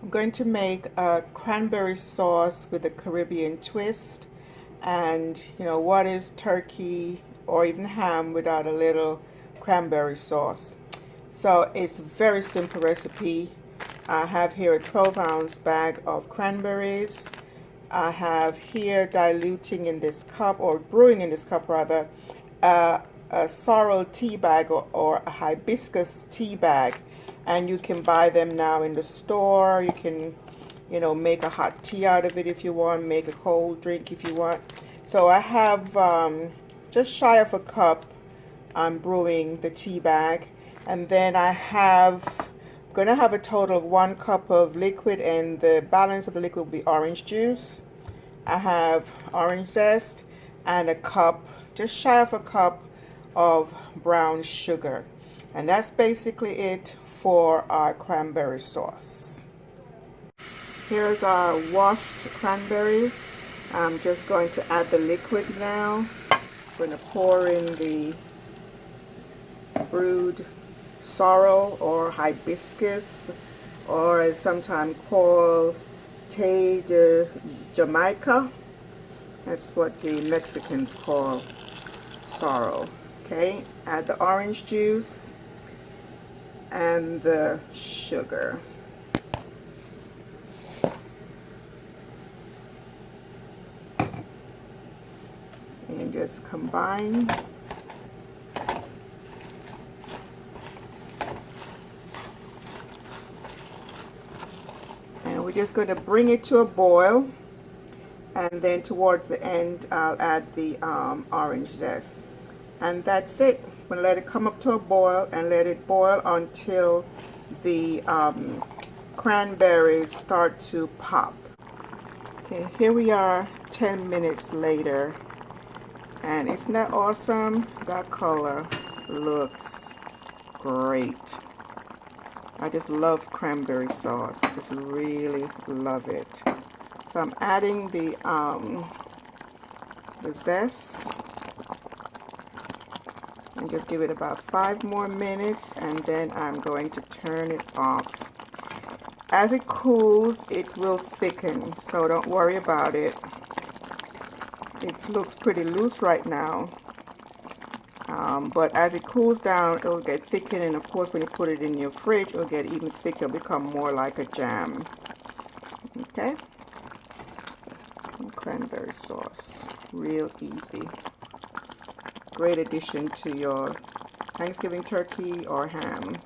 I'm going to make a cranberry sauce with a Caribbean twist. And what is turkey or even ham without a little cranberry sauce? So it's a very simple recipe. I have here a 12-ounce bag of cranberries. I have here diluting in this cup, or brewing in this cup rather, a sorrel tea bag, or a hibiscus tea bag. And you can buy them now in the store. You can make a hot tea out of it if you want, make a cold drink if you want. So I have just shy of a cup. I'm brewing the tea bag, and then gonna have a total of 1 cup of liquid, and the balance of the liquid will be orange juice. I have orange zest and a cup, just shy of a cup of brown sugar. And that's basically it for our cranberry sauce. Here's our washed cranberries. I'm just going to add the liquid now. I'm going to pour in the brewed sorrel or hibiscus, or as sometimes called té de Jamaica. That's what the Mexicans call sorrel. Okay, add the orange juice and the sugar. And just combine. And we're just going to bring it to a boil, and then towards the end I'll add the orange zest, and that's it. I'm going to let it come up to a boil and let it boil until the cranberries start to pop. Okay, here we are 10 minutes later, and isn't that awesome? That color looks great. I just love cranberry sauce, just really love it. So I'm adding the zest, and just give it about 5 more minutes, and then I'm going to turn it off. As it cools, it will thicken, so don't worry about it. It looks pretty loose right now, but as it cools down, it'll get thickened, and of course when you put it in your fridge, it'll get even thicker, become more like a jam. Okay? And cranberry sauce, real easy. Great addition to your Thanksgiving turkey or ham.